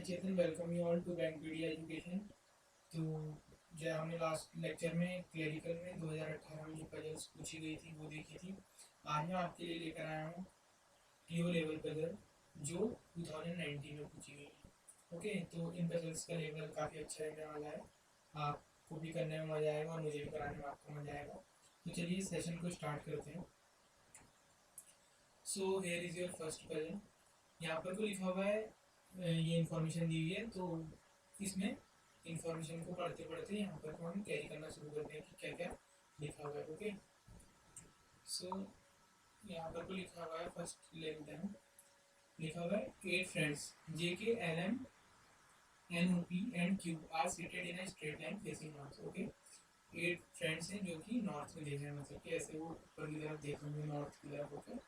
Chetan, welcome you all to Bankpedia education. तो जो हमने लास्ट लेक्चर में क्लेरिकल में 2018 में जो पजल्स पूछी गई थी वो देखी थी। आज मैं आपके लिए लेकर आया हूँ पीओ लेवल पजल जो 2019 में पूछी गई है। ओके, तो इन पजल्स का लेवल काफ़ी अच्छा रहने वाला है। आपको भी करने में मज़ा आएगा और मुझे भी कराने में आपको मज़ा आएगा। तो चलिए सेशन को स्टार्ट करते हैं। So here is your first puzzle. यहाँ पर तो लिखा हुआ है, ये इन्फॉर्मेशन दी हुई है, तो इसमें इन्फॉर्मेशन को पढ़ते पढ़ते यहाँ पर हम कैरी करना शुरू करते हैं कि क्या क्या लिखा हुआ है। ओके, सो यहाँ पर तो लिखा हुआ है, फर्स्ट ले लेते हैं। लिखा हुआ है 8 friends J K L M N O P and Q R seated in a straight line facing north. Okay, 8 friends हैं जो कि नॉर्थ में देख रहे हैं, मतलब कि ऐसे वो ऊपर की तरफ देख रहे हैं, नॉर्थ की तरफ। ओके,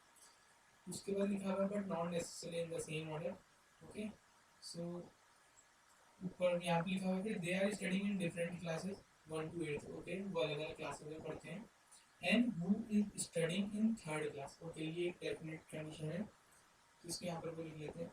उसके बाद लिखा हुआ है but not necessarily in the same order. Okay, so ऊपर यहाँ पे लिखा हुआ है they are studying in different classes 1 to 8। Okay, वो अलग अलग क्लासेस में पढ़ते हैं। And who is studying in third class. Okay, ये एक डेफिनेट कंडीशन है, तो इसको यहाँ पर वो लिख लेते हैं।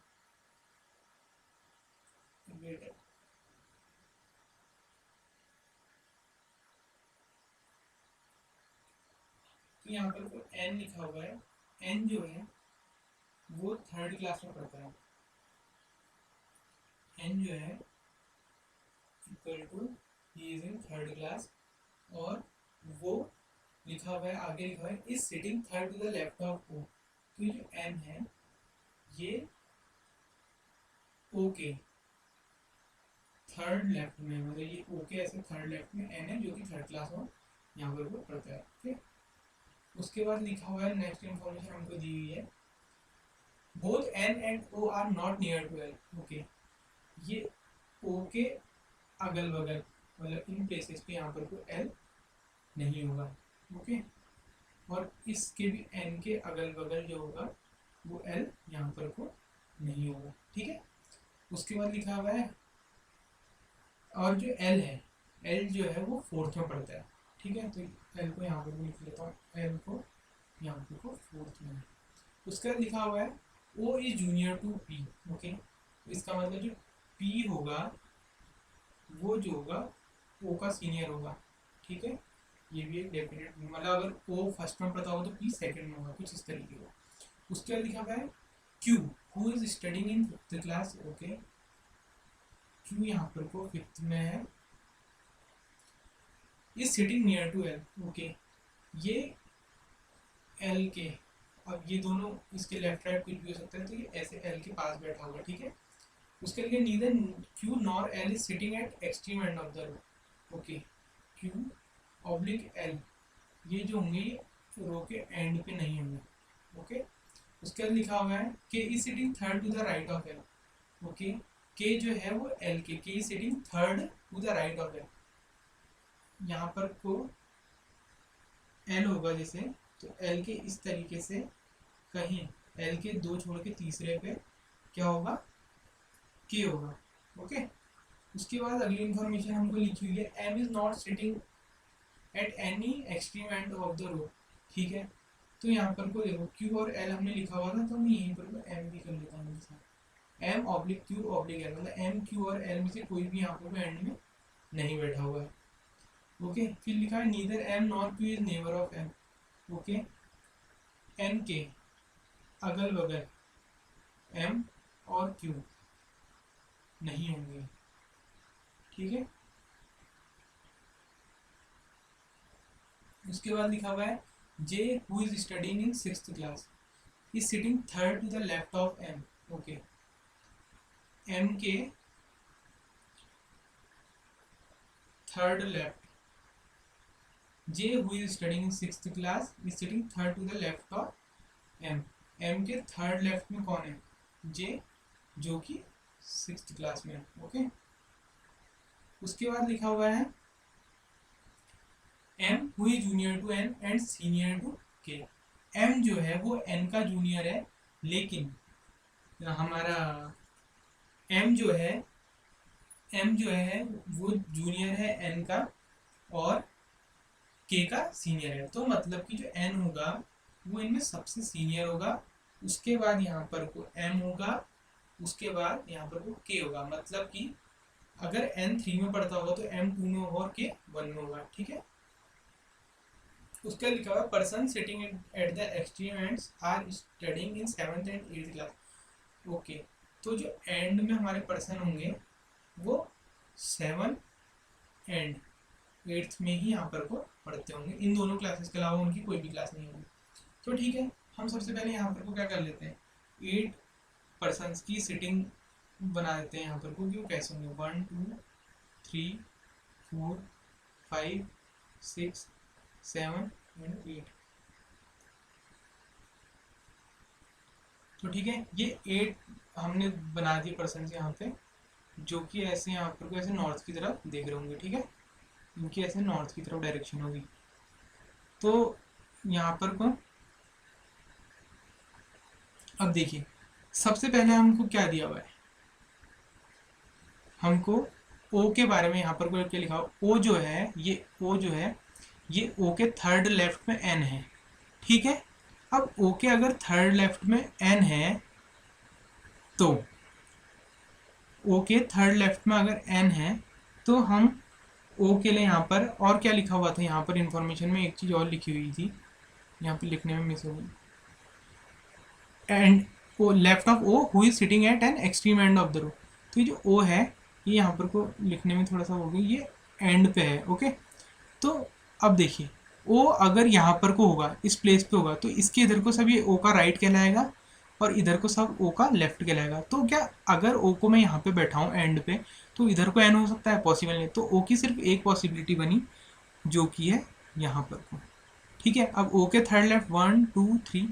तो यहाँ पर एन लिखा हुआ है, एन जो है वो थर्ड क्लास में पढ़ता है। एन जो है equal to he is in third class, और वो लिखा हुआ है, आगे लिखा हुआ है is sitting third to the left of O. तो ये जो एन है ये ओ के थर्ड लेफ्ट में, मतलब ये ओ के ऐसे थर्ड लेफ्ट में एन है जो कि थर्ड क्लास में यहाँ पर वो पढ़ता है। ठीक, उसके बाद लिखा हुआ है, नेक्स्ट इन्फॉर्मेशन हमको दी हुई है, both N and O are not near to L. Okay, ये ओ के अगल बगल, मतलब इन प्लेसेस पे यहाँ पर कोई एल नहीं होगा। ओके, और इसके भी एन के अगल बगल जो होगा वो एल यहाँ पर को नहीं होगा। ठीक है, उसके बाद लिखा हुआ है, और जो एल है, एल जो है वो फोर्थ में पड़ता है। ठीक है, तो एल को यहाँ पर लिख लेता हूँ, एल को यहाँ पर को फोर्थ में। उसके बाद लिखा हुआ है O is junior to P. Okay, इसका मतलब जो पी होगा वो जो होगा ओ का सीनियर होगा। ठीक है, ये भी एक डेफिनेट, मतलब अगर ओ फर्स्ट में पढ़ता होगा तो पी सेकंड में होगा, कुछ इस तरीके का। उसके बाद लिखा हुआ है Q who is studying in fifth class. Okay, Q यहाँ पर को फिफ्थ में है, is sitting near to L. Okay, ये एल के, अब ये दोनों इसके लेफ्ट राइट कुछ भी हो सकता है, तो ये ऐसे एल के पास बैठा होगा। ठीक है, उसके लिए neither Q nor L is sitting at extreme end of the row. Okay, Q oblique L ये जो होंगे ये रो के एंड पे नहीं होंगे। ओके, उसके बाद लिखा हुआ है K is sitting third to the right of L. Okay, K जो है वो L K is sitting third to the right of L. यहाँ पर को एल होगा जैसे, तो एल के इस तरीके से कहीं एल के दो छोड़ के तीसरे पे क्या होगा, के होगा। ओके, उसके बाद अगली इंफॉर्मेशन हमको लिखी हुई है M is not sitting at any extreme end of the row. ठीक है, तो यहाँ पर को देखो क्यू और एल हमने लिखा हुआ था, तो मैं यहीं पर को एम भी कर लेता हूँ, M oblique Q oblique L, मतलब एम क्यू और एल में से कोई भी यहाँ पर एंड में नहीं बैठा हुआ है। ओके, फिर लिखा है neither M nor Q is neighbour of M. Okay, N के अगल बगल एम और क्यू नहीं होंगे। ठीक है, उसके बाद लिखा हुआ है J who is studying in sixth class is sitting third to the left of M. Okay, M के third left, J who is studying in sixth class is sitting third to the left of M. M के third left में कौन है, जे, जो कि sixth class में है। Okay, उसके बाद लिखा हुआ है M who is junior to N and senior to K. M जो है वो एन का जूनियर है, लेकिन हमारा एम जो है वो जूनियर है एन का और के का सीनियर है। तो मतलब कि जो एन होगा वो इनमें सबसे सीनियर होगा। उसके बाद यहाँ पर को एम होगा, उसके बाद यहाँ पर वो k होगा, मतलब कि अगर n 3 में पढ़ता होगा तो m 2 में होगा और k 1 में होगा, ठीक है। उसका लिखा हुआ person sitting at the extreme ends are studying in 7th and 8th class. Okay, तो जो एंड में हमारे पर्सन होंगे वो 7 एंड 8th में ही यहाँ पर को पढ़ते होंगे, इन दोनों क्लासेस के अलावा उनकी कोई भी क्लास नहीं होगी। तो ठीक है, हम सबसे पहले यहाँ पर को क्या कर लेते हैं, 8 पर्सन्स की सिटिंग बना देते हैं यहाँ पर को, क्यों कैसे होंगे 1 2 3 4 5 6 7 एंड 8। तो ठीक है, ये 8 हमने बना दिए पर्सन यहाँ पे, जो कि ऐसे यहाँ पर को ऐसे नॉर्थ की तरफ देख रहे होंगे, ठीक है, इनकी ऐसे नॉर्थ की तरफ डायरेक्शन होगी। तो यहाँ पर को अब देखिए, सबसे पहले हमको क्या दिया हुआ है, हमको ओ के बारे में यहाँ पर को क्या लिखा हुआ, ओ जो है ये ओ जो है ये ओ के थर्ड लेफ्ट में एन है, ठीक है। अब ओ के अगर थर्ड लेफ्ट में एन है तो ओ के थर्ड लेफ्ट में अगर एन है तो हम ओ के लिए यहाँ पर और क्या लिखा हुआ था, यहाँ पर इंफॉर्मेशन में एक चीज़ और लिखी हुई थी, यहाँ पर लिखने में मिस हो गई, and O left of O who is sitting at an extreme end of the row. तो ये जो ओ है ये यहाँ पर को लिखने में थोड़ा सा हो गया, ये एंड पे है, ओके। तो अब देखिए, ओ अगर यहाँ पर को होगा, इस प्लेस पे होगा, तो इसके इधर को सब ये ओ का राइट कहलाएगा और इधर को सब ओ का लेफ्ट कहलाएगा। तो क्या अगर ओ को मैं यहाँ पे बैठा हूँ एंड पे, तो इधर को एन हो सकता है, पॉसिबल नहीं। तो ओ की सिर्फ एक पॉसिबिलिटी बनी, जो कि है यहाँ पर को, ठीक है। अब ओ के थर्ड लेफ्ट 1 2 3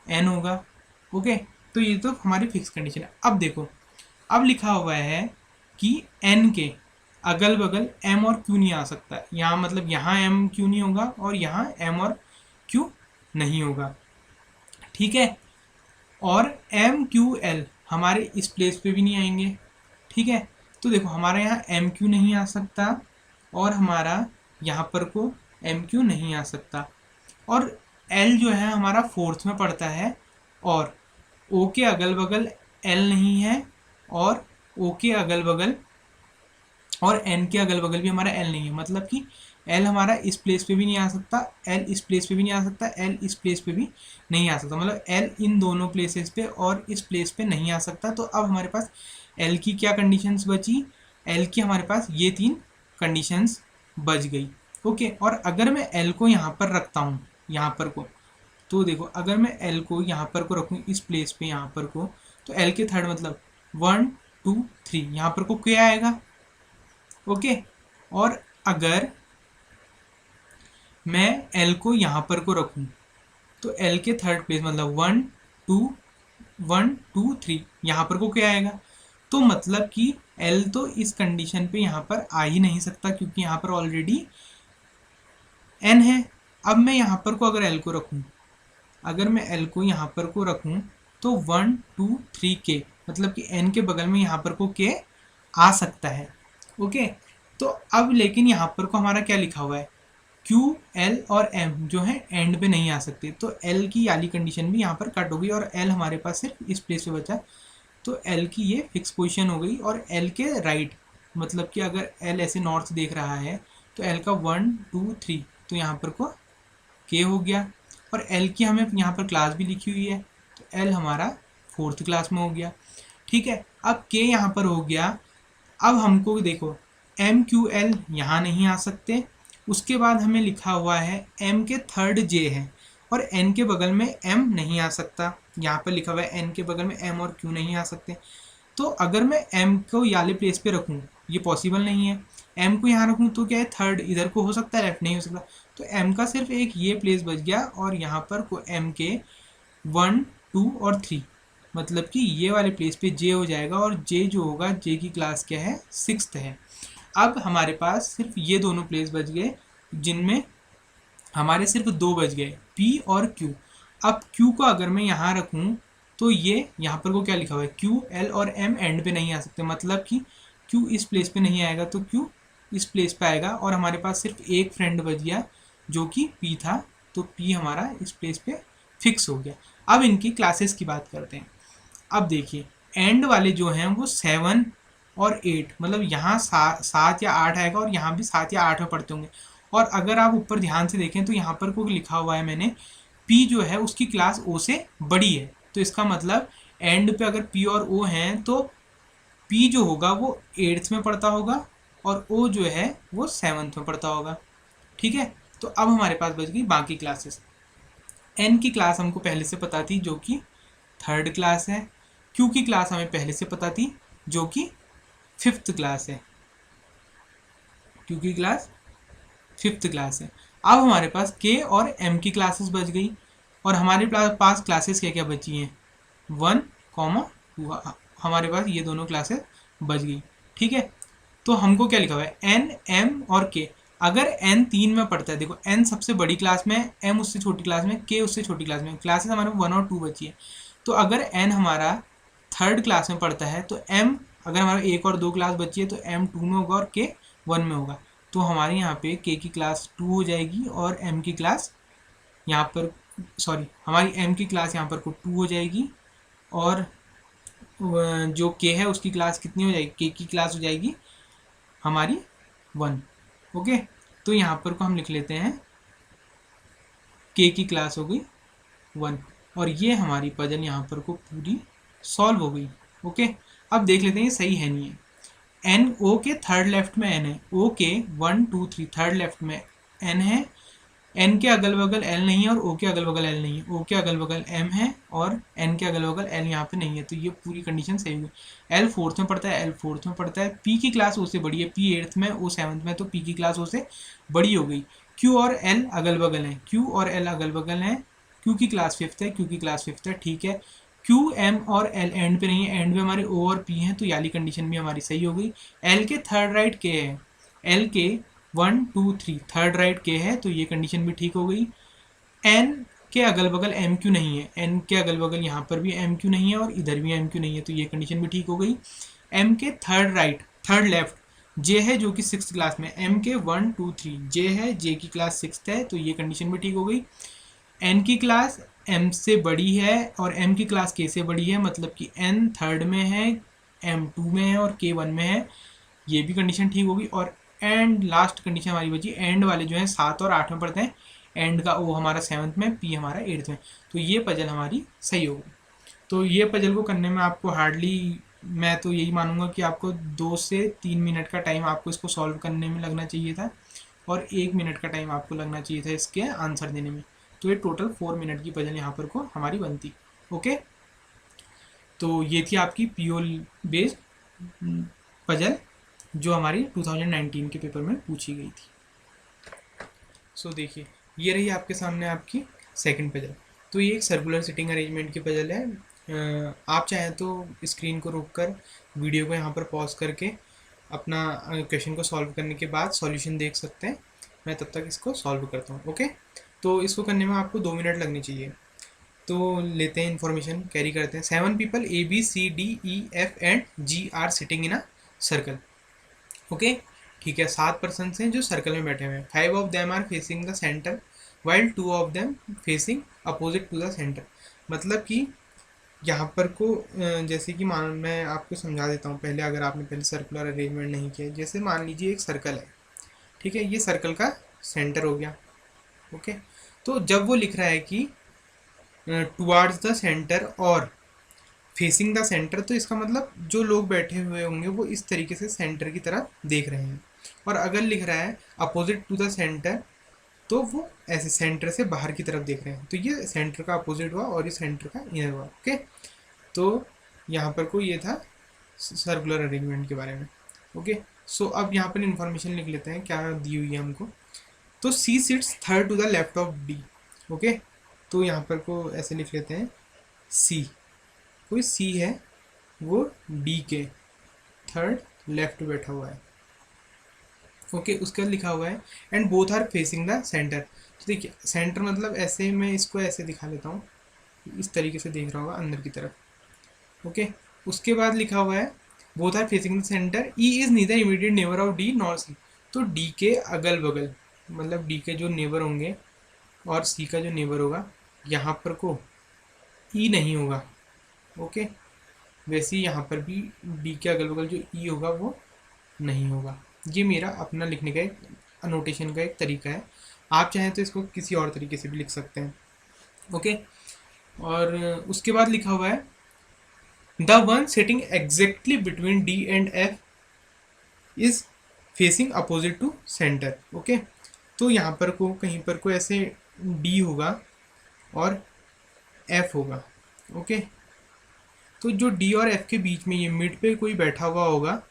एन होगा, ओके। तो ये तो हमारी फिक्स कंडीशन है। अब देखो, अब लिखा हुआ है कि एन के अगल बगल एम और क्यू नहीं आ सकता है, यहाँ मतलब यहाँ एम क्यू नहीं होगा और यहाँ एम और क्यू नहीं होगा, ठीक है। और एम क्यू एल हमारे इस प्लेस पे भी नहीं आएंगे, ठीक है। तो देखो, हमारे यहाँ एम क्यू नहीं आ सकता और हमारा यहाँ पर को एम क्यू नहीं आ सकता, और एल जो है हमारा फोर्थ में पड़ता है, और ओ के अगल बगल एल नहीं है, और ओ के अगल बगल और एन के अगल बगल भी हमारा एल नहीं है, मतलब कि एल हमारा इस प्लेस पे भी नहीं आ सकता, एल इस प्लेस पे भी नहीं आ सकता, एल इस प्लेस पे भी नहीं आ सकता, मतलब एल इन दोनों प्लेसेस पे और इस प्लेस पे नहीं आ सकता। तो अब हमारे पास एल की क्या कंडीशंस बची, एल की हमारे पास ये 3 कंडीशंस बच गई, ओके। और अगर मैं एल को यहाँ पर रखता हूँ, यहाँ पर को, तो देखो अगर मैं एल को यहाँ पर को रखूँ इस प्लेस पे यहाँ पर को, तो एल के थर्ड मतलब 1 2 3 यहाँ पर को क्या आएगा, ओके। और अगर मैं एल को यहाँ पर को रखूँ तो एल के थर्ड प्लेस मतलब 1 2 3 यहाँ पर को क्या आएगा। तो मतलब कि एल तो इस कंडीशन पे यहाँ पर आ ही नहीं सकता, क्योंकि यहाँ पर ऑलरेडी एन है। अब मैं यहाँ पर को अगर एल को रखूँ, अगर मैं एल को यहाँ पर को रखूँ तो 1 2 3 के मतलब कि एन के बगल में यहाँ पर को के आ सकता है, ओके। तो अब लेकिन यहाँ पर को हमारा क्या लिखा हुआ है, क्यू एल और एम जो है एंड पे नहीं आ सकते, तो एल की वाली कंडीशन भी यहाँ पर कट हो गई और एल हमारे पास सिर्फ इस प्लेस पे बचा। तो एल की ये फिक्स पोजीशन हो गई, और एल के राइट मतलब कि अगर एल ऐसे नॉर्थ देख रहा है तो एल का 1 2 3 तो यहाँ पर को के हो गया, और एल की हमें यहाँ पर क्लास भी लिखी हुई है, तो एल हमारा 4th क्लास में हो गया, ठीक है। अब के यहाँ पर हो गया। अब हमको देखो एम क्यू एल यहाँ नहीं आ सकते, उसके बाद हमें लिखा हुआ है एम के थर्ड जे है और एन के बगल में एम नहीं आ सकता, यहाँ पर लिखा हुआ है एन के बगल में एम और क्यू नहीं आ सकते। तो अगर मैं एम को याले प्लेस पे रखूँ, ये पॉसिबल नहीं है। एम को यहाँ रखूँ तो क्या है, थर्ड इधर को हो सकता है, लेफ्ट नहीं हो सकता। तो एम का सिर्फ एक ये प्लेस बच गया, और यहाँ पर को एम के 1 2 और 3 मतलब कि ये वाले प्लेस पे जे हो जाएगा, और जे जो होगा जे की क्लास क्या है, 6th है। अब हमारे पास सिर्फ ये दोनों प्लेस बच गए, जिनमें हमारे सिर्फ 2 बच गए, P और Q। अब Q को अगर मैं यहाँ रखूँ तो ये यहाँ पर को क्या लिखा हुआ है, Q L और M एंड पे नहीं आ सकते, मतलब कि Q इस प्लेस पे नहीं आएगा तो Q इस प्लेस पे आएगा, और हमारे पास सिर्फ एक फ्रेंड बच गया जो कि P था, तो P हमारा इस प्लेस पे फिक्स हो गया। अब इनकी क्लासेस की बात करते हैं। अब देखिए एंड वाले जो हैं वो 7 और 8, मतलब यहाँ 7 या 8 आएगा और यहाँ भी 7 या 8 में पढ़ते होंगे। और अगर आप ऊपर ध्यान से देखें तो यहाँ पर को लिखा हुआ है मैंने P जो है उसकी क्लास O से बड़ी है, तो इसका मतलब एंड पे अगर P और O हैं तो P जो होगा वो 8th में पढ़ता होगा और O जो है वो 7th में पढ़ता होगा। ठीक है, तो अब हमारे पास बच गई बाकी क्लासेस। N की क्लास हमको पहले से पता थी जो कि 3rd क्लास है। Q की क्लास हमें पहले से पता थी जो कि 5th क्लास है। Q की क्लास 5th क्लास है। अब हमारे पास K और M की क्लासेस बच गई और हमारे पास क्लासेस क्या क्या बची हैं, 1, 2, हमारे पास ये दोनों क्लासेस बच गई। ठीक है, तो हमको क्या लिखा हुआ है, N, M और K। अगर N 3 में पढ़ता है, देखो N सबसे बड़ी क्लास में, M उससे छोटी क्लास में, K उससे छोटी क्लास में, क्लासेस हमारे 1 और 2 बची है। तो अगर N हमारा 3rd क्लास में पढ़ता है तो M, अगर हमारा 1 और 2 क्लास बची है तो M 2 में होगा और K 1 में होगा। तो हमारे यहाँ पे K की क्लास 2 हो जाएगी और M की क्लास यहाँ पर, सॉरी, हमारी M की क्लास यहाँ पर को 2 हो जाएगी और जो K है उसकी क्लास कितनी हो जाएगी, K की क्लास हो जाएगी हमारी 1। ओके, तो यहाँ पर को हम लिख लेते हैं K की क्लास हो गई 1 और ये हमारी पजल यहाँ पर को पूरी सॉल्व हो गई। ओके, अब देख लेते हैं ये सही है नहीं है। N O के 3rd लेफ्ट में N है, O के 1, 2, 3 3rd लेफ्ट में N है, N के अगल बगल L नहीं है और O के अगल बगल L नहीं है, O के अगल बगल M है और N के अगल बगल L यहाँ पे नहीं है। तो ये पूरी कंडीशन सही हुई। L 4th में पढ़ता है, L 4th में पढ़ता है, P की क्लास O से बड़ी है, P 8th में, O 7th में, तो P की क्लास O से बड़ी हो गई। Q और L अगल बगल हैं, Q और L अगल बगल हैं, Q की क्लास 5th है, Q की क्लास 5th है। ठीक है, Q, M और L एंड पे नहीं है, एंड पे हमारे O और P हैं, तो याली कंडीशन भी हमारी सही हो गई। L के 3rd राइट K है, L के 1, 2, 3 3rd राइट K है, तो ये कंडीशन भी ठीक हो गई। N के अगल बगल MQ नहीं है, N के अगल बगल यहाँ पर भी MQ नहीं है और इधर भी MQ नहीं है, तो ये कंडीशन भी ठीक हो गई। M के 3rd right 3rd left J है जो कि 6th क्लास में, M के 1, 2, 3 J है, J की क्लास 6th है, तो ये कंडीशन भी ठीक हो गई। N की क्लास M से बड़ी है और M की क्लास K से बड़ी है, मतलब कि N 3rd में है, M 2 में है और K 1 में है, ये भी कंडीशन ठीक होगी। और एंड लास्ट कंडीशन हमारी बची, एंड वाले जो है 7 और 8 में पढ़ते हैं, एंड का O हमारा 7th में, P हमारा 8th में, तो ये पजल हमारी सही होगी। तो ये पजल को करने में आपको हार्डली, मैं तो यही मानूंगा कि आपको 2 से 3 मिनट का टाइम आपको इसको सॉल्व करने में लगना चाहिए था और 1 मिनट का टाइम आपको लगना चाहिए था इसके आंसर देने में। तो ये टोटल 4 मिनट की पजल यहाँ पर को हमारी बनती। ओके, तो ये थी आपकी PO बेस्ड पजल जो हमारी 2019 के पेपर में पूछी गई थी। सो देखिए, ये रही आपके सामने आपकी सेकंड पजल। तो ये एक सर्कुलर सिटिंग अरेंजमेंट की पजल है। आप चाहें तो स्क्रीन को रोककर वीडियो को यहाँ पर पॉज करके अपना क्वेश्चन को सॉल्व करने के बाद सॉल्यूशन देख सकते हैं। मैं तब तक इसको सॉल्व करता हूँ। ओके, तो इसको करने में आपको 2 मिनट लगने चाहिए। तो लेते हैं, इन्फॉर्मेशन कैरी करते हैं। 7 people ABCDEF and G are sitting in a circle. Okay, ठीक है, 7 पर्सन हैं जो सर्कल में बैठे हुए हैं। 5 of them are facing the centre while 2 of them facing opposite to the centre. मतलब कि यहाँ पर को जैसे कि मैं आपको समझा देता हूँ पहले, अगर आपने पहले सर्कुलर अरेंजमेंट नहीं किया। जैसे मान लीजिए एक सर्कल है, ठीक है, ये सर्कल का सेंटर हो गया। ओके, तो जब वो लिख रहा है कि टुवार्ड्स द सेंटर और फेसिंग द सेंटर, तो इसका मतलब जो लोग बैठे हुए होंगे वो इस तरीके से सेंटर की तरफ देख रहे हैं। और अगर लिख रहा है अपोजिट टू द सेंटर, तो वो ऐसे सेंटर से बाहर की तरफ देख रहे हैं। तो ये सेंटर का अपोजिट हुआ और ये सेंटर का इनर हुआ। ओके, तो यहाँ पर को ये था सर्कुलर अरेंजमेंट के बारे में। ओके, सो अब यहाँ पर इंफॉर्मेशन लिख लेते हैं क्या दी हुई है हमको। तो C sits 3rd to the left of D। Okay, तो यहाँ पर को ऐसे लिख लेते हैं, C, कोई C है वो D के 3rd लेफ्ट बैठा हुआ है। ओके, उसके बाद लिखा हुआ है and both are facing the centre. तो देखिए सेंटर मतलब ऐसे, मैं इसको ऐसे दिखा लेता हूँ, इस तरीके से देख रहा होगा अंदर की तरफ। ओके, उसके बाद लिखा हुआ है both are facing the centre, E is neither immediate neighbour of D nor C। तो D के अगल बगल, मतलब D के जो नेबर होंगे और C का जो नेबर होगा, यहाँ पर को E नहीं होगा। ओके, वैसे ही यहाँ पर भी डी के अगल बगल जो ई होगा वो नहीं होगा। ये मेरा अपना लिखने का एक अनोटेशन का एक तरीका है। आप चाहें तो इसको किसी और तरीके से भी लिख सकते हैं। ओके, और उसके बाद लिखा हुआ है the one sitting exactly between D and F is facing opposite to centre. Okay, तो यहाँ पर को कहीं पर को ऐसे डी होगा और एफ होगा। ओके, तो जो डी और एफ के बीच में ये मिड पे कोई बैठा हुआ होगा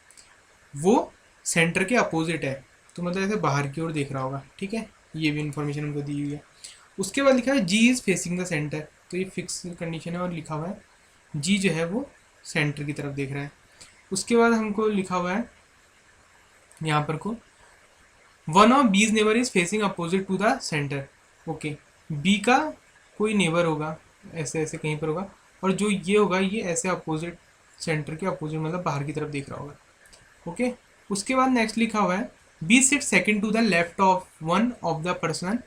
वो सेंटर के अपोजिट है, तो मतलब ऐसे बाहर की ओर देख रहा होगा। ठीक है, ये भी इन्फॉर्मेशन हमको दी हुई है। उसके बाद लिखा है जी इज़ फेसिंग द सेंटर, तो ये फिक्स कंडीशन है और लिखा हुआ है जी जो है वो सेंटर की तरफ देख रहा है। उसके बाद हमको लिखा हुआ है यहाँ पर को one of B's neighbour is facing opposite to the centre. Okay, B का कोई नेबर होगा ऐसे ऐसे कहीं पर होगा, और जो ये होगा ये ऐसे अपोजिट सेंटर के अपोजिट मतलब बाहर की तरफ देख रहा होगा। ओके, उसके बाद नेक्स्ट लिखा हुआ है B sit second to the left of one of the person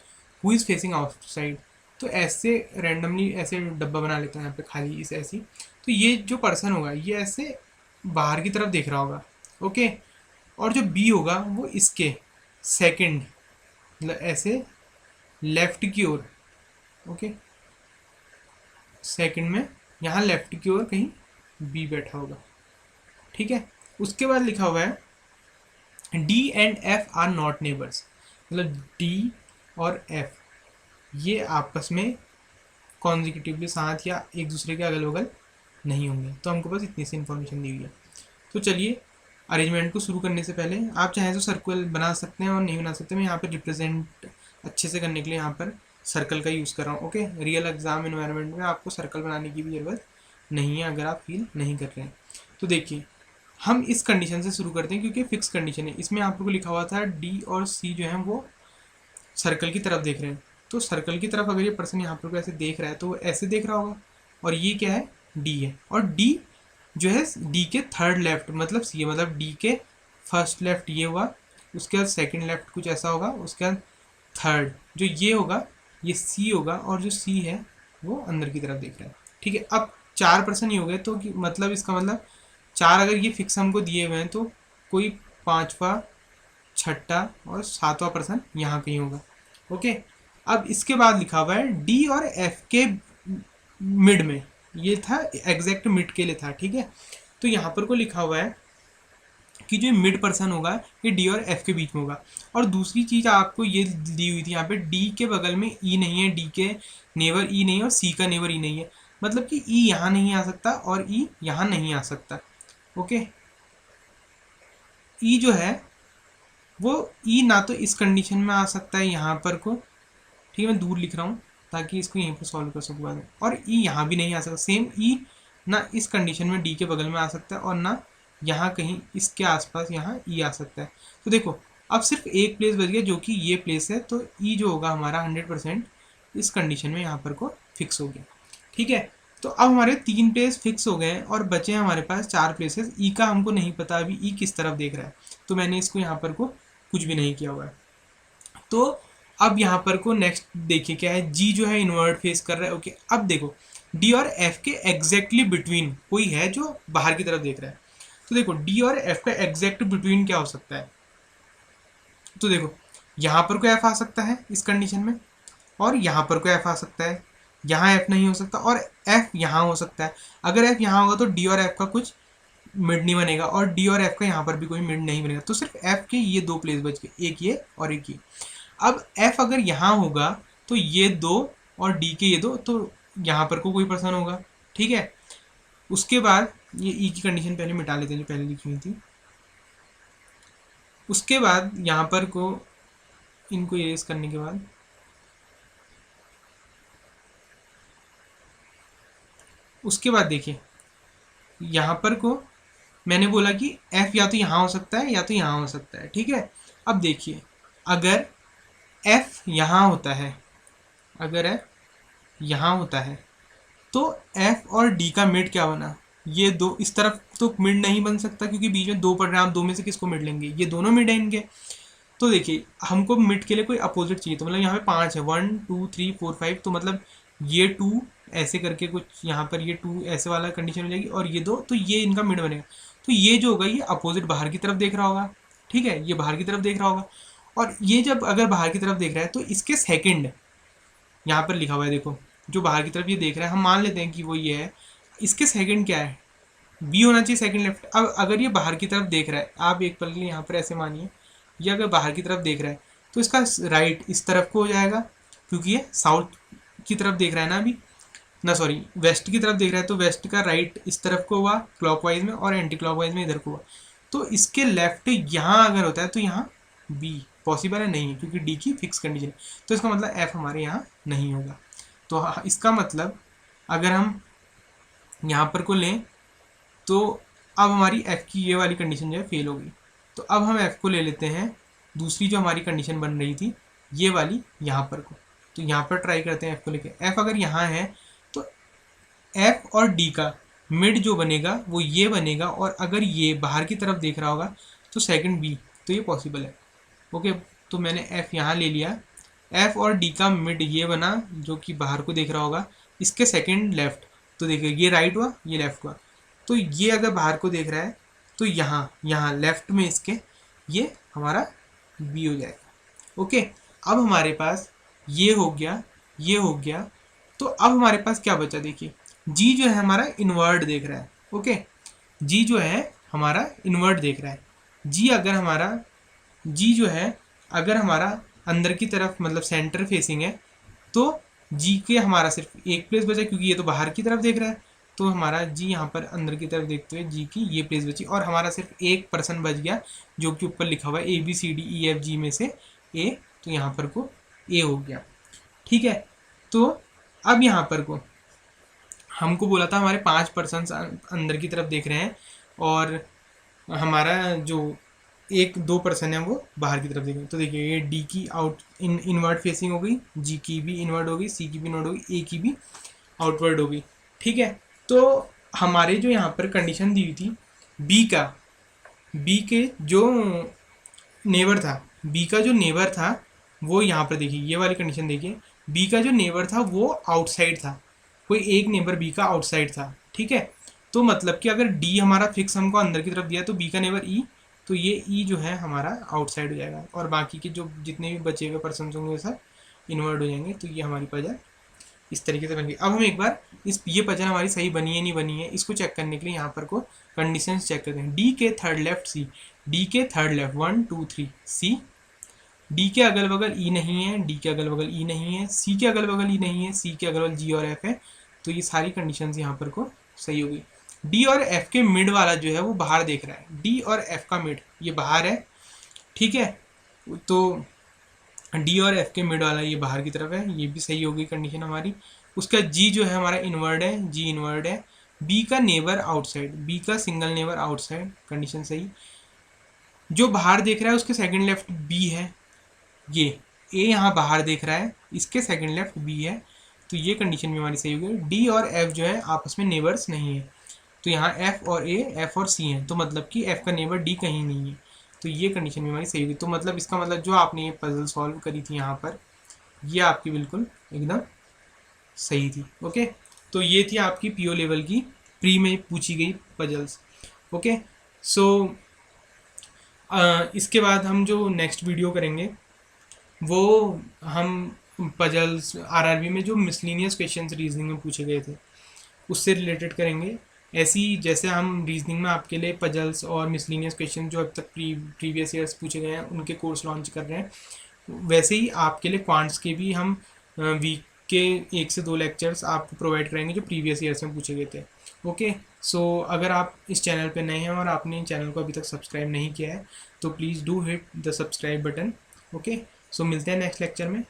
who is facing outside. तो ऐसे रैंडमली ऐसे डब्बा बना लेते हैं यहाँ पे खाली इस ऐसी, तो ये जो पर्सन होगा ये ऐसे बाहर की तरफ देख रहा होगा। ओके, और जो बी होगा वो इसके सेकंड मतलब ऐसे लेफ्ट की ओर। ओके, सेकंड में यहाँ लेफ्ट की ओर कहीं बी बैठा होगा। ठीक है, उसके बाद लिखा हुआ है D and F R not neighbours, मतलब डी और एफ ये आपस में कॉन्जिक्यूटिवली साथ या एक दूसरे के अगल बगल नहीं होंगे। तो हमको बस इतनी सी इन्फॉर्मेशन दी हुई है। तो चलिए अरेंजमेंट को शुरू करने से पहले आप चाहें तो सर्कल बना सकते हैं और नहीं बना सकते। मैं यहाँ पर रिप्रेजेंट अच्छे से करने के लिए यहाँ पर सर्कल का यूज़ कर रहा हूँ। ओके, रियल एग्जाम एनवायरनमेंट में आपको सर्कल बनाने की भी ज़रूरत नहीं है अगर आप फील नहीं कर रहे हैं। तो देखिए हम इस कंडीशन से शुरू करते हैं क्योंकि फिक्स कंडीशन है। इसमें आप लोगों को लिखा हुआ था डी और सी जो है वो सर्कल की तरफ देख रहे हैं। तो सर्कल की तरफ अगर ये पर्सन यहाँ पर ऐसे देख रहा है तो वो ऐसे देख रहा होगा, और ये क्या है डी है, और डी जो है डी के थर्ड लेफ्ट मतलब सी है, मतलब डी के फर्स्ट लेफ्ट ये हुआ, उसके बाद सेकंड लेफ्ट कुछ ऐसा होगा, उसके बाद थर्ड जो ये होगा ये सी होगा, और जो सी है वो अंदर की तरफ देख रहा है। ठीक है, अब 4 पर्सन ही हो गए, तो मतलब इसका मतलब 4 अगर ये फिक्स हमको दिए हुए हैं तो कोई 5वां 6ठा और 7वां पर्सन यहाँ कहीं होगा। ओके, अब इसके बाद लिखा हुआ है डी और एफ के मिड में, ये था एग्जैक्ट मिड के लिए था। ठीक है, तो यहाँ पर को लिखा हुआ है कि जो मिड पर्सन होगा ये डी और एफ के बीच में होगा। और दूसरी चीज़ आपको ये दी हुई थी यहाँ पे डी के बगल में ई नहीं है, डी के नेबर ई नहीं है और सी का नेबर ई नहीं है, मतलब कि ई यहाँ नहीं आ सकता और ई यहाँ नहीं आ सकता। ओके, ई जो है वो ई ना तो इस कंडीशन में आ सकता है यहाँ पर को, ठीक है मैं दूर लिख रहा हूँ ताकि इसको यहीं पर सॉल्व कर सकूँ बाद में, और ई यहाँ भी नहीं आ सकता। सेम ई ना इस कंडीशन में डी के बगल में आ सकता है और ना यहाँ कहीं इसके आसपास यहाँ ई आ सकता है। तो देखो अब सिर्फ एक प्लेस बच गया जो कि ये प्लेस है, तो ई जो होगा हमारा 100% इस कंडीशन में यहाँ पर को फिक्स हो गया। ठीक है, तो अब हमारे 3 प्लेस फिक्स हो गए हैं और बचे हमारे पास 4 प्लेसेस। ई का हमको नहीं पता अभी ई किस तरफ देख रहा है, तो मैंने इसको यहाँ पर को कुछ भी नहीं किया हुआ है। तो अब यहाँ पर को नेक्स्ट देखिए क्या है, जी जो है इनवर्ट फेस कर रहा है। ओके, अब देखो डी और एफ के एग्जैक्टली बिटवीन कोई है जो बाहर की तरफ देख रहा है। तो देखो डी और एफ का एग्जैक्ट बिटवीन क्या हो सकता है, तो देखो यहाँ पर कोई एफ आ सकता है इस कंडीशन में, और यहाँ पर कोई एफ आ सकता है, यहाँ एफ नहीं हो सकता, और एफ यहाँ हो सकता है। अगर एफ यहाँ होगा तो डी और एफ का कुछ मिड नहीं बनेगा, और डी और एफ का यहाँ पर भी कोई मिड नहीं बनेगा। तो सिर्फ एफ के ये 2 प्लेस बच गए, एक ये और एक ये। अब एफ अगर यहाँ होगा तो ये 2 और डी के ये 2, तो यहाँ पर को कोई पर्सन होगा। ठीक है, उसके बाद ये ई की कंडीशन पहले मिटा लेते हैं जो पहले लिखी हुई थी। उसके बाद यहाँ पर को इनको इरेज करने के बाद उसके बाद देखिए यहाँ पर को मैंने बोला कि f या तो यहाँ हो सकता है या तो यहाँ हो सकता है। ठीक है, अब देखिए अगर f यहाँ होता है, अगर f यहाँ होता है तो f और d का मिड क्या बना, ये 2 इस तरफ तो मिड नहीं बन सकता क्योंकि बीच में 2 पड़ रहे हैं, आप 2 में से किसको मिड लेंगे, ये दोनों मिड है इनके। तो देखिए हमको मिड के लिए कोई अपोजिट चाहिए, तो मतलब यहाँ पे 5 है, 1 2 3 4 5, तो मतलब ये 2 ऐसे करके कुछ यहाँ पर ये 2 ऐसे वाला कंडीशन हो जाएगी और ये 2, तो ये इनका मिड बनेगा। तो ये जो होगा ये अपोजिट बाहर की तरफ देख रहा होगा, ठीक है, ये बाहर की तरफ देख रहा होगा। और ये जब अगर बाहर की तरफ देख रहा है तो इसके सेकंड यहाँ पर लिखा हुआ है, देखो जो बाहर की तरफ ये देख रहा है, हम मान लेते हैं कि वो ये है, इसके सेकंड क्या है, बी होना चाहिए सेकंड लेफ्ट। अब अगर ये बाहर की तरफ देख रहा है, आप एक पल के लिए यहाँ पर ऐसे मानिए, ये अगर बाहर की तरफ देख रहा है तो इसका राइट इस तरफ को हो जाएगा, क्योंकि ये साउथ की तरफ देख रहा है ना अभी, ना सॉरी वेस्ट की तरफ देख रहा है, तो वेस्ट का राइट इस तरफ को हुआ क्लॉकवाइज में और एंटी क्लॉकवाइज में इधर को हुआ। तो इसके लेफ्ट यहाँ अगर होता है तो यहाँ बी पॉसिबल है, नहीं है, क्योंकि डी की फिक्स कंडीशन है। तो इसका मतलब एफ हमारे यहाँ नहीं होगा। तो इसका मतलब अगर हम यहाँ पर को लें तो अब हमारी एफ की ये वाली कंडीशन जो है फेल हो गई। तो अब हम एफ को ले लेते हैं, दूसरी जो हमारी कंडीशन बन रही थी ये वाली यहाँ पर को, तो यहाँ पर ट्राई करते हैं एफ को लेके। एफ अगर यहाँ है तो एफ और डी का मिड जो बनेगा वो ये बनेगा, और अगर ये बाहर की तरफ देख रहा होगा तो सेकंड बी, तो ये पॉसिबल है। ओके, तो मैंने एफ यहाँ ले लिया, एफ और डी का मिड ये बना जो कि बाहर को देख रहा होगा, इसके सेकंड लेफ्ट, तो देखिए ये राइट हुआ ये लेफ्ट हुआ। तो ये अगर बाहर को देख रहा है तो यहाँ लेफ्ट में इसके ये हमारा बी हो जाएगा। ओके, अब हमारे पास ये हो गया, ये हो गया। तो अब हमारे पास क्या बचा, देखिए जी जो है हमारा इनवर्ट देख रहा है। ओके, जी जो है हमारा इनवर्ट देख रहा है। जी अगर हमारा जी जो है अगर हमारा अंदर की तरफ मतलब सेंटर फेसिंग है तो जी के हमारा सिर्फ एक प्लेस बचा, क्योंकि ये तो बाहर की तरफ देख रहा है, तो हमारा जी यहाँ पर अंदर की तरफ देखते हुए जी की ये प्लेस बची, और हमारा सिर्फ एक पर्सन बच गया जो कि ऊपर लिखा हुआ है A B C D E F G में से ए, तो यहाँ पर को ए हो गया। ठीक है, तो अब यहाँ पर को हमको बोला था हमारे 5 पर्सन अंदर की तरफ देख रहे हैं और हमारा जो 1-2 पर्सन है वो बाहर की तरफ देख रहे हैं। तो देखिए ये डी की आउट इनवर्ट फेसिंग हो गई, जी की भी इनवर्ट हो गई, सी की भी इनवर्ट हो गई, ए की भी आउटवर्ड हो गई। ठीक है, तो हमारे जो यहाँ पर कंडीशन दी हुई थी बी के जो नेबर था, बी का जो नेबर था वो यहाँ पर देखिए ये वाली कंडीशन देखिए, बी का जो नेबर था वो आउटसाइड था, कोई एक नेबर बी का आउटसाइड था। ठीक है, तो मतलब कि अगर डी हमारा फिक्स हमको अंदर की तरफ दिया तो बी का नेबर ई, तो ये ई जो है हमारा आउटसाइड हो जाएगा, और बाकी के जो जितने भी बचे हुए पर्सन होंगे सब इन्वर्ट हो जाएंगे। तो ये हमारी पजल इस तरीके से बन गई। अब हम एक बार ये पजल हमारी सही बनी है नहीं बनी है इसको चेक करने के लिए यहाँ पर को कंडीशन चेक करते हैं। डी के थर्ड लेफ्ट सी, डी के थर्ड लेफ्ट 1 2 3 सी, डी के अगल बगल ई नहीं है, डी के अगल बगल ई नहीं है, सी के अगल बगल ई नहीं है, सी के अगल बगल जी और एफ है। तो ये सारी कंडीशन यहाँ पर को सही हो गई। डी और एफ के मिड वाला जो है वो बाहर देख रहा है, डी और एफ का मिड ये बाहर है। ठीक है, तो डी और एफ के मिड वाला ये बाहर की तरफ है, ये भी सही हो गई कंडीशन हमारी। उसका जी जो है हमारा इनवर्ड है, जी इनवर्ड है। बी का नेबर आउटसाइड, बी का सिंगल नेबर आउटसाइड, कंडीशन सही। जो बाहर देख रहा है उसके सेकंड लेफ्ट बी है, ये ए यहाँ बाहर देख रहा है इसके सेकंड लेफ्ट बी है, तो ये कंडीशन भी हमारी सही हो गई। डी और एफ जो है आपस में नेबर्स नहीं है, तो यहाँ एफ और ए एफ और सी हैं, तो मतलब कि एफ का नेबर डी कहीं नहीं है, तो ये कंडीशन भी हमारी सही होगी। तो मतलब इसका मतलब जो आपने ये पजल सॉल्व करी थी यहाँ पर ये आपकी बिल्कुल एकदम सही थी। ओके, तो ये थी आपकी पीओ लेवल की प्री में पूछी गई पजल्स। ओके, सो इसके बाद हम जो नेक्स्ट वीडियो करेंगे वो हम पजल्स आरआरबी में जो मिसलिनियस क्वेश्चंस रीजनिंग में पूछे गए थे उससे रिलेटेड करेंगे। ऐसी जैसे हम रीजनिंग में आपके लिए पजल्स और मिसलिनियस क्वेश्चन जो अब तक प्रीवियस ईयर्स पूछे गए हैं उनके कोर्स लॉन्च कर रहे हैं, वैसे ही आपके लिए क्वांट्स के भी हम वीक के 1 से 2 लेक्चर्स आपको प्रोवाइड करेंगे जो प्रीवियस ईयर्स में पूछे गए थे। ओके, सो अगर आप इस चैनल पे नए हैं और आपने चैनल को अभी तक सब्सक्राइब नहीं किया है तो please do hit the subscribe button. Okay, so मिलते हैं नेक्स्ट लेक्चर में।